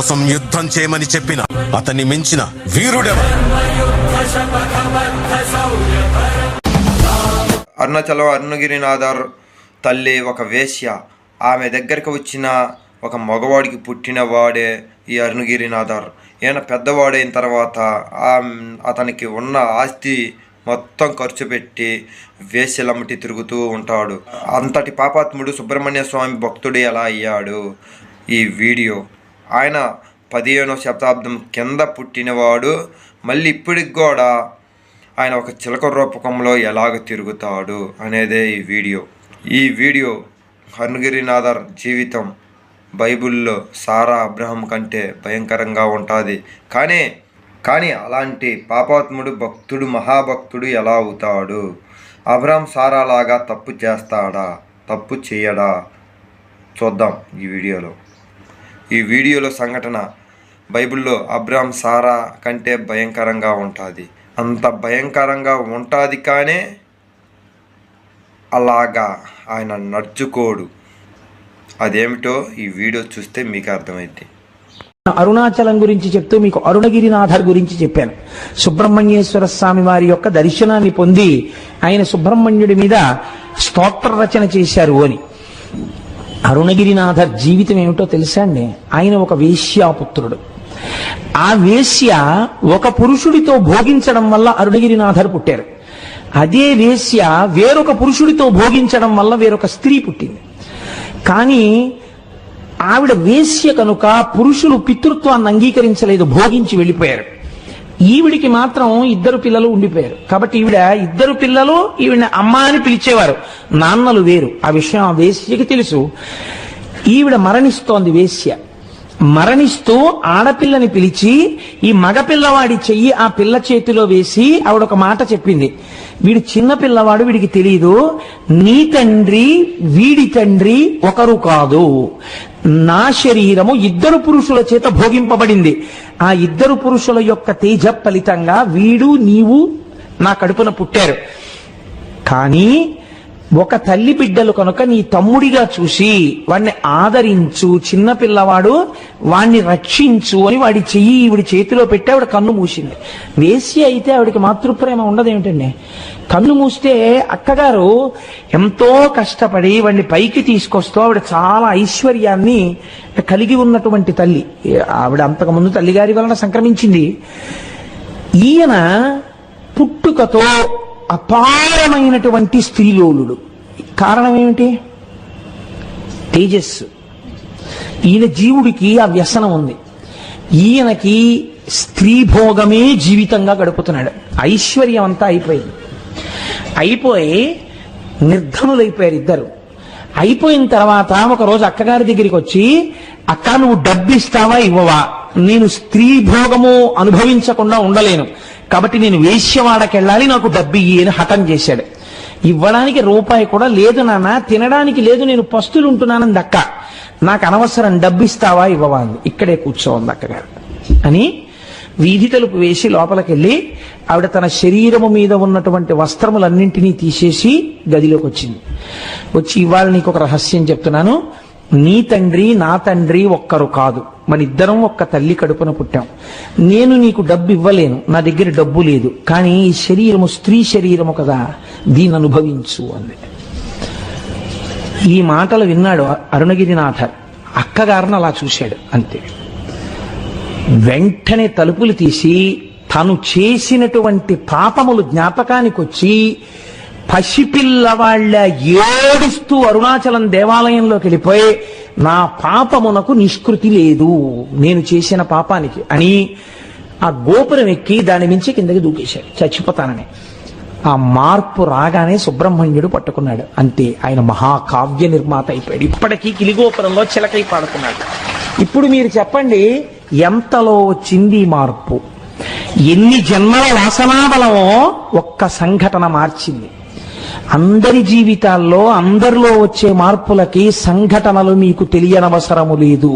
కోసం యుద్ధం చేయమని చెప్పిన అతన్ని మించిన వీరుడెవరు? అరుణాచలం అరుణగిరినాథర్ తల్లి ఒక వేశ్య. ఆమె దగ్గరికి వచ్చిన ఒక మగవాడికి పుట్టిన వాడే ఈ అరుణగిరినాథర్. ఈయన పెద్దవాడైన తర్వాత అతనికి ఉన్న ఆస్తి మొత్తం ఖర్చు పెట్టి వేశ్యలమ్మటి తిరుగుతూ ఉంటాడు. అంతటి పాపాత్ముడు సుబ్రహ్మణ్య స్వామి భక్తుడు ఎలా అయ్యాడు? ఈ వీడియో. ఆయన 15వ శతాబ్దం కింద పుట్టినవాడు. మళ్ళీ ఇప్పటికి కూడా ఆయన ఒక చిలక రూపకంలో ఎలాగ తిరుగుతాడు అనేదే ఈ వీడియో. అరుణగిరినాథర్ జీవితం బైబిల్లో సారా అబ్రహం కంటే భయంకరంగా ఉంటుంది. కానీ అలాంటి పాపాత్ముడు భక్తుడు మహాభక్తుడు ఎలా అవుతాడు? అబ్రహం సారాలాగా తప్పు చేస్తాడా? తప్పు చేయడా? చూద్దాం ఈ వీడియోలో సంఘటన బైబిల్లో అబ్రహం సారా కంటే భయంకరంగా ఉంటుంది. అంత భయంకరంగా ఉంటుంది. కానీ అలాగా ఆయన నడుచుకోడు. అదేమిటో ఈ వీడియో చూస్తే మీకు అర్థమైంది. అరుణాచలం గురించి చెప్తూ మీకు అరుణగిరినాథర్ గురించి చెప్పాను. సుబ్రహ్మణ్యేశ్వర స్వామి వారి యొక్క దర్శనాన్ని పొంది ఆయన సుబ్రహ్మణ్యుడి మీద స్తోత్ర రచన చేశారు అని. అరుణగిరినాథర్ జీవితం ఏమిటో తెలుసా అండి? ఆయన ఒక వేశ్యాపుత్రుడు. ఆ వేశ్య ఒక పురుషుడితో భోగించడం వల్ల అరుణగిరినాథర్ పుట్టారు. అదే వేశ్య వేరొక పురుషుడితో భోగించడం వల్ల వేరొక స్త్రీ పుట్టింది. కానీ ఆవిడ వేశ్య కనుక పురుషులు పితృత్వాన్ని అంగీకరించలేదు, భోగించి వెళ్ళిపోయారు. ఈవిడికి మాత్రం 2 పిల్లలు ఉండిపోయారు. కాబట్టి ఇద్దరు పిల్లలు ఈవిడ అమ్మ అని పిలిచేవారు, నాన్నలు వేరు. ఆ విషయం ఆ వేశ్యకి తెలుసు. ఈవిడ మరణిస్తోంది. వేశ్య మరణిస్తూ ఆడపిల్లని పిలిచి ఈ మగపిల్లవాడి చెయ్యి ఆ పిల్ల చేతిలో వేసి ఆవిడ ఒక మాట చెప్పింది. వీడు చిన్న పిల్లవాడు, వీడికి తెలియదు. నీ తండ్రి వీడి తండ్రి ఒకరు కాదు. నా శరీరము 2 పురుషుల చేత భోగింపబడింది. ఆ 2 పురుషుల యొక్క తేజ ఫలితంగా వీడు నీవు నా కడుపున పుట్టారు. కానీ ఒక తల్లి బిడ్డలు కనుక నీ తమ్ముడిగా చూసి వాడిని ఆదరించు, చిన్న పిల్లవాడు, వాణ్ణి రక్షించు అని వాడి చెయ్యి ఈవిడి చేతిలో పెట్టి ఆవిడ కన్ను మూసింది. వేశ్య అయితే ఆవిడికి మాతృప్రేమ ఉండదేమిటండి? కన్ను మూస్తే అక్కగారు ఎంతో కష్టపడి వాడిని పైకి తీసుకొస్తూ ఆవిడ చాలా ఐశ్వర్యాన్ని కలిగి ఉన్నటువంటి తల్లి. ఆవిడ అంతకుముందు తల్లిగారి వలన సంక్రమించింది. ఈయన పుట్టుకతో అపారమైనటువంటి స్త్రీలోలుడు. కారణం ఏమిటి? తేజస్సు. ఈయన జీవుడికి ఆ వ్యసనం ఉంది. ఈయనకి స్త్రీ భోగమే జీవితంగా గడుపుతున్నాడు. ఐశ్వర్యం అంతా అయిపోయి నిర్ధనులైపోయారు ఇద్దరు. అయిపోయిన తర్వాత ఒకరోజు అక్కగారి దగ్గరికి వచ్చి, అక్క నువ్వు డబ్బు ఇస్తావా ఇవ్వవా? నేను స్త్రీ భోగము అనుభవించకుండా ఉండలేను, కాబట్టి నేను వేశ్యవాడకి వెళ్ళాలి, నాకు డబ్బు ఇయ్యి అని హఠం చేశాడు. ఇవ్వడానికి రూపాయి కూడా లేదు నాన్న, తినడానికి లేదు, నేను పస్తులు ఉంటున్నానంది అక్క. నాకు అనవసరం, డబ్బు ఇస్తావా ఇవ్వవా అంది. ఇక్కడే కూర్చోంది అక్కగారు అని వీధి తలుపు వేసి లోపలికెళ్ళి ఆవిడ తన శరీరము మీద ఉన్నటువంటి వస్త్రములన్నింటినీ తీసేసి గదిలోకి వచ్చింది. వచ్చి, ఇవాళ నీకు ఒక రహస్యం చెప్తున్నాను. నీ తండ్రి నా తండ్రి ఒక్కరు కాదు, మన ఇద్దరం ఒక్క తల్లి కడుపున పుట్టాం. నేను నీకు డబ్బు ఇవ్వలేను, నా దగ్గర డబ్బు లేదు. కానీ ఈ శరీరము స్త్రీ శరీరము కదా, దీన్ని అనుభవించు అంది. ఈ మాటలు విన్నాడు అరుణగిరినాథర్. అక్కగారిని అలా చూశాడు అంతే. వెంటనే తలుపులు తీసి తను చేసినటువంటి పాపములు జ్ఞాపకానికి వచ్చి పసిపిల్లవాళ్ళ ఏడుస్తూ అరుణాచలం దేవాలయంలోకి వెళ్ళిపోయి, నా పాపమునకు నిష్కృతి లేదు, నేను చేసిన పాపానికి అని ఆ గోపురం ఎక్కి దాని మించి కిందకి దూకేశాడు చచ్చిపోతానని. ఆ మార్పు రాగానే సుబ్రహ్మణ్యుడు పట్టుకున్నాడు. అంతే, ఆయన మహాకావ్య నిర్మాత అయిపోయాడు. ఇప్పటికీ కిలిగోపురంలో చిలకై పాడుతున్నాడు. ఇప్పుడు మీరు చెప్పండి, ఎంతలో వచ్చింది మార్పు? ఎన్ని జన్మల వాసనాబలమో ఒక్క సంఘటన మార్చింది. అందరి జీవితాల్లో అందరిలో వచ్చే మార్పులకి సంఘటనలు మీకు తెలియనవసరము లేదు.